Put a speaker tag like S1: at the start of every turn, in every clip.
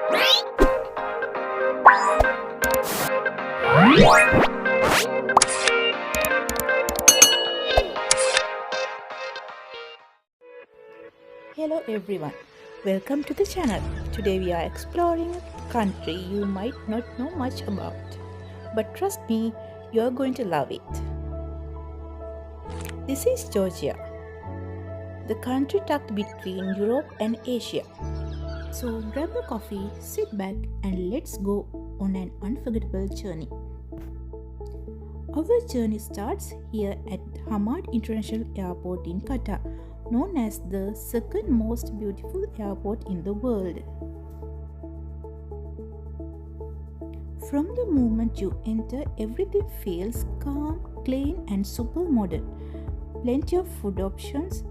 S1: Hello everyone, welcome to the channel. Today we are exploring a country you might not know much about, but trust me, you are going to love it. This is Georgia, the country tucked between Europe and Asia. So grab a coffee, sit back and let's go on an unforgettable journey. Our journey starts here at Hamad International Airport in Qatar, known as the second most beautiful airport in the world. From the moment you enter, everything feels calm, clean and super modern. Plenty of food options,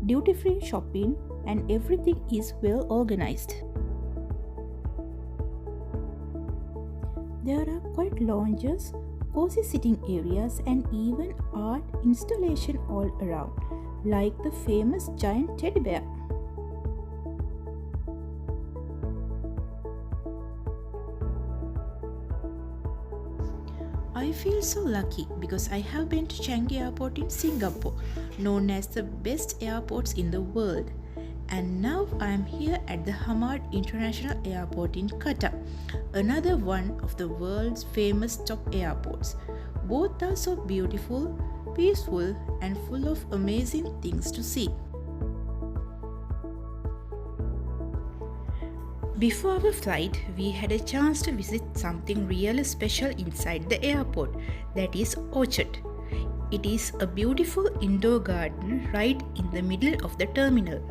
S1: duty-free shopping and everything is well organized. There are quiet lounges, cozy sitting areas and even art installation all around, like the famous giant teddy bear. I feel so lucky because I have been to Changi Airport in Singapore, known as the best airports in the world. And now I am here at the Hamad International Airport in Qatar, another one of the world's famous top airports. Both are so beautiful, peaceful and full of amazing things to see. Before our flight, we had a chance to visit something really special inside the airport, that is orchard. It is a beautiful indoor garden right in the middle of the terminal.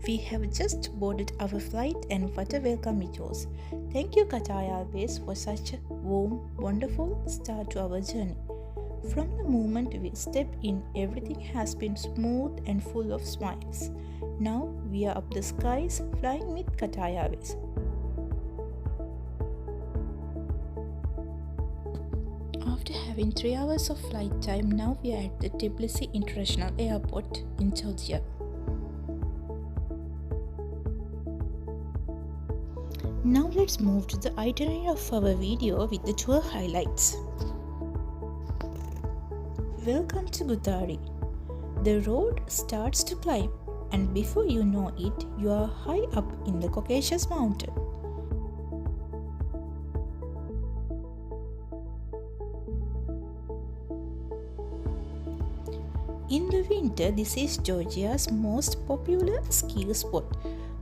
S1: We have just boarded our flight and what a welcome it was. Thank you Qatar Airways for such a warm, wonderful start to our journey. From the moment we stepped in, everything has been smooth and full of smiles. Now we are up the skies flying with Qatar Airways. After having 3 hours of flight time, now we are at the Tbilisi International Airport in Georgia. Now let's move to the itinerary of our video with the tour highlights. Welcome to Gudari. The road starts to climb and before you know it, you are high up in the Caucasus Mountains. In the winter, this is Georgia's most popular ski spot.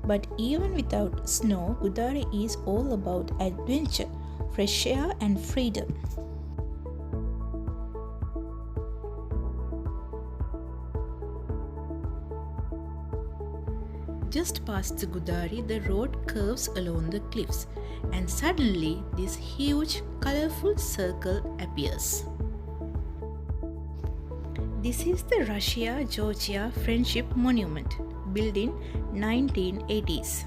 S1: But even without snow, Gudari is all about adventure, fresh air and freedom. Just past the Gudari, the road curves along the cliffs and suddenly this huge, colorful circle appears. This is the Russia-Georgia Friendship Monument, built in 1980s.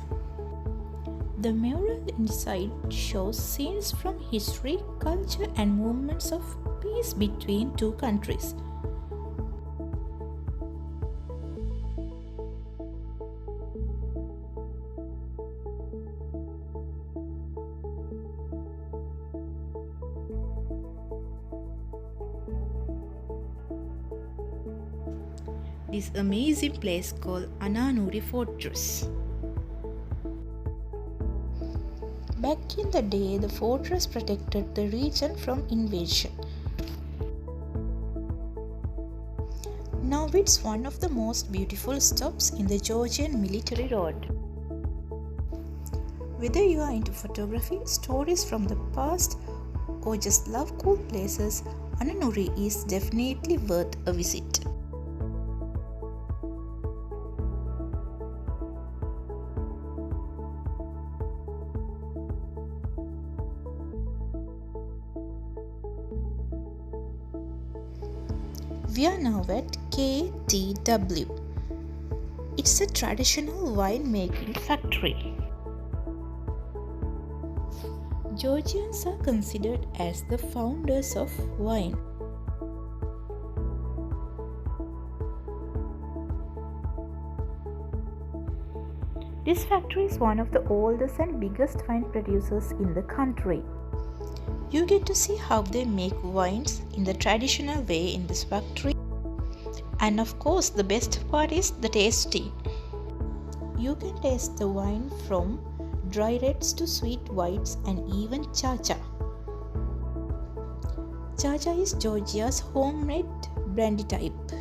S1: The mural inside shows scenes from history, culture and movements of peace between two countries. This amazing place called Ananuri Fortress. Back in the day, the fortress protected the region from invasion. Now it's one of the most beautiful stops in the Georgian military road. Whether you are into photography, stories from the past, or just love cool places, Ananuri is definitely worth a visit. We are now at KTW, It's a traditional wine-making factory. Georgians are considered as the founders of wine. This factory is one of the oldest and biggest wine producers in the country. You get to see how they make wines in the traditional way in this factory. And of course, the best part is the tasting. You can taste the wine from dry reds to sweet whites and even cha-cha. Cha-cha is Georgia's homemade brandy type.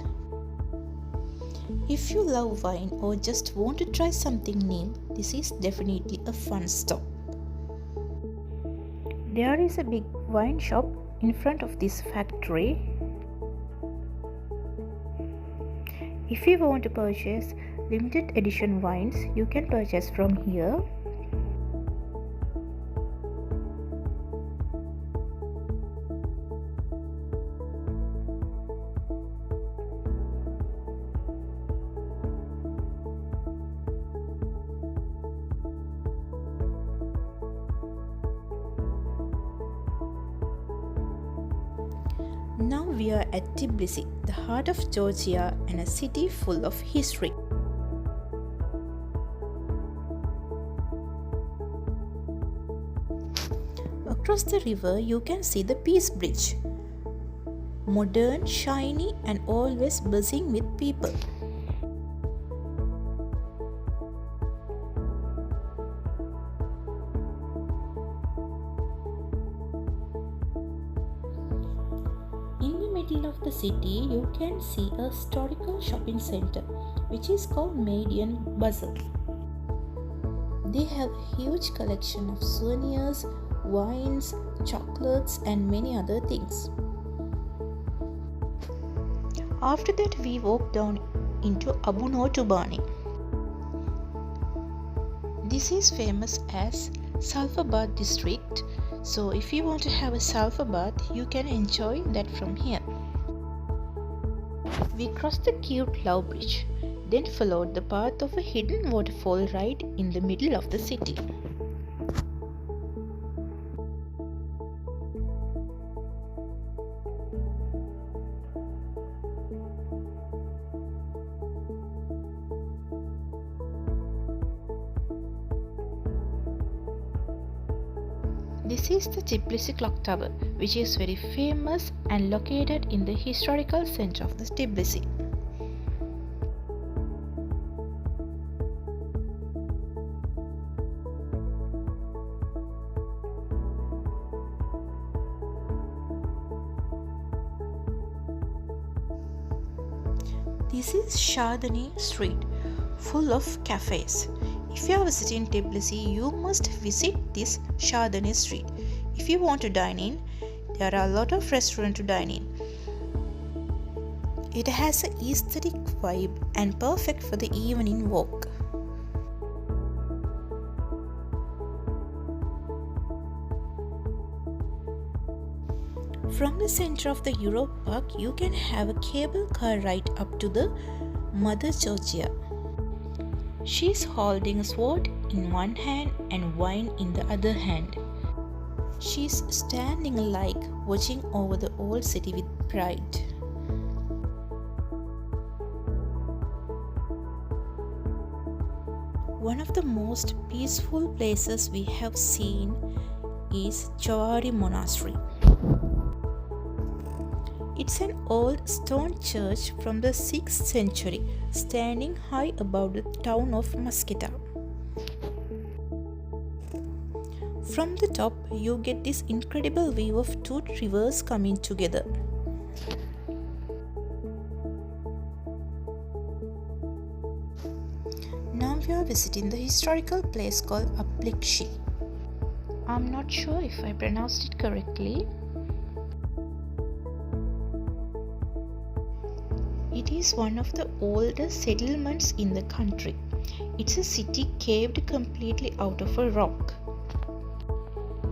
S1: If you love wine or just want to try something new, this is definitely a fun stop. There is a big wine shop in front of this factory. If you want to purchase limited edition wines, you can purchase from here. Now we are at Tbilisi, the heart of Georgia and a city full of history. Across the river you can see the Peace Bridge. Modern, shiny and always buzzing with people. In the middle of the city, you can see a historical shopping center, which is called Median Bazaar. They have a huge collection of souvenirs, wines, chocolates, and many other things. After that, we walk down into Abu Notubani. This is famous as Sulphur Bath district. So if you want to have a sulphur bath, you can enjoy that from here. We crossed the cute Love Bridge, then followed the path of a hidden waterfall right in the middle of the city. This is the Tbilisi clock tower, which is very famous and located in the historical center of the Tbilisi. This is Shardani Street, full of cafes. If you are visiting Tbilisi, you must visit this Shardani Street. If you want to dine in, there are a lot of restaurants to dine in. It has an aesthetic vibe and perfect for the evening walk. From the center of the Europe Park, you can have a cable car ride up to the Mother Georgia. She is holding a sword in one hand and wine in the other hand. She is standing like watching over the old city with pride. One of the most peaceful places we have seen is Jvari Monastery. It's an old stone church from the 6th century, standing high above the town of Maskinda. From the top, you get this incredible view of two rivers coming together. Now we are visiting the historical place called Appliksi. I'm not sure if I pronounced it correctly. It is one of the oldest settlements in the country. It's a city caved completely out of a rock.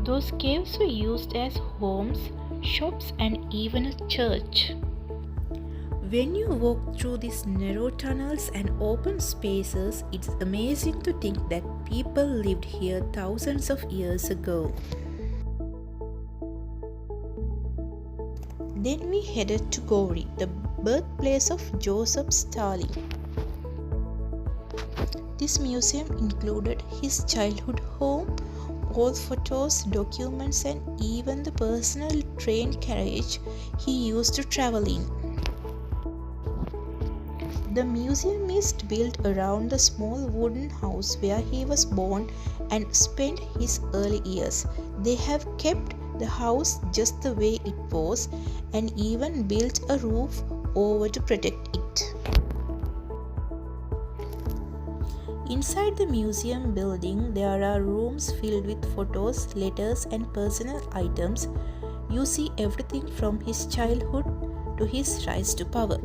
S1: Those caves were used as homes, shops, and even a church. When you walk through these narrow tunnels and open spaces, it's amazing to think that people lived here thousands of years ago. Then we headed to Gori, the birthplace of Joseph Stalin. This museum included his childhood home, all photos, documents, and even the personal train carriage he used to travel in. The museum is built around the small wooden house where he was born and spent his early years. They have kept the house just the way it was and even built a roof over to protect it. Inside the museum building, there are rooms filled with photos, letters, and personal items. You see everything from his childhood to his rise to power.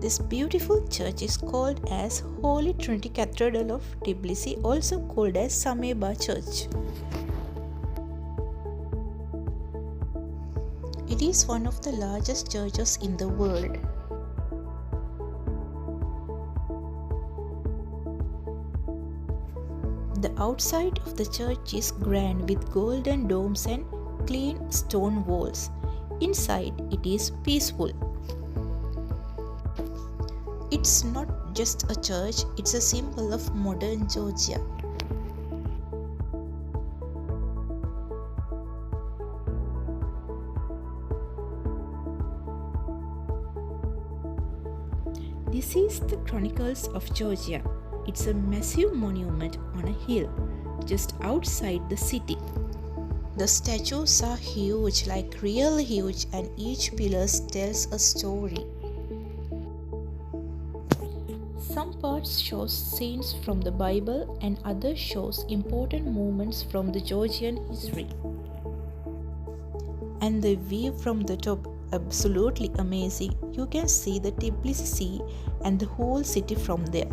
S1: This beautiful church is called as Holy Trinity Cathedral of Tbilisi, also called as Sameba Church. It is one of the largest churches in the world. The outside of the church is grand with golden domes and clean stone walls. Inside it is peaceful. It's not just a church, it's a symbol of modern Georgia. This is the Chronicles of Georgia. It's a massive monument on a hill just outside the city. The statues are huge, like real huge, and each pillar tells a story. Some parts shows scenes from the Bible and others shows important moments from the Georgian history. And the view from the top, absolutely amazing. You can see the Tbilisi Sea and the whole city from there.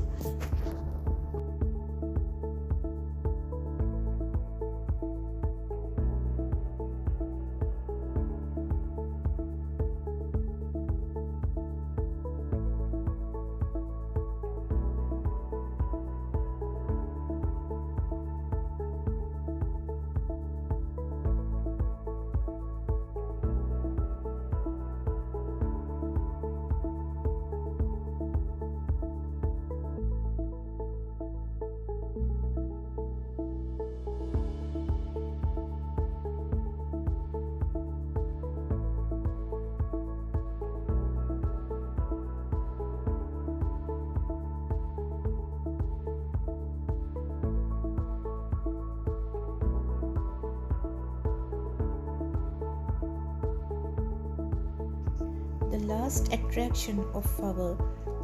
S1: The last attraction of our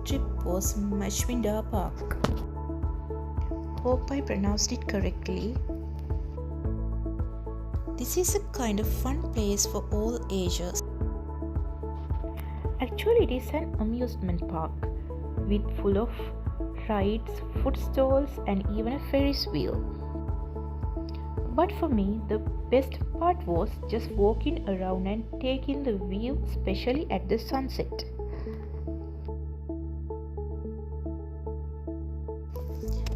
S1: trip was Mashinda Park. Hope I pronounced it correctly. This is a kind of fun place for all ages. Actually, it is an amusement park with full of rides, food stalls, and even a Ferris wheel. But for me, the best part was just walking around and taking the view, especially at the sunset.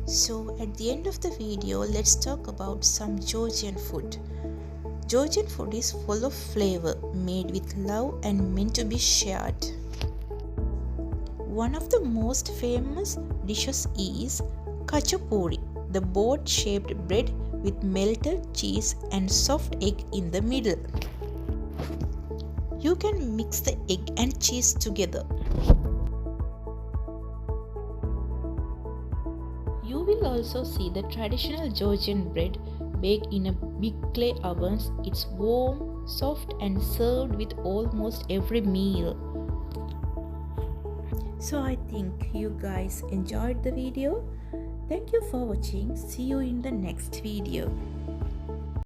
S1: So at the end of the video, let's talk about some Georgian food. Georgian food is full of flavor, made with love and meant to be shared. One of the most famous dishes is khachapuri, the boat-shaped bread with melted cheese and soft egg in the middle. You can mix the egg and cheese together. You will also see the traditional Georgian bread baked in a big clay ovens. It's warm, soft and served with almost every meal. So I think you guys enjoyed the video. Thank you for watching. See you in the next video.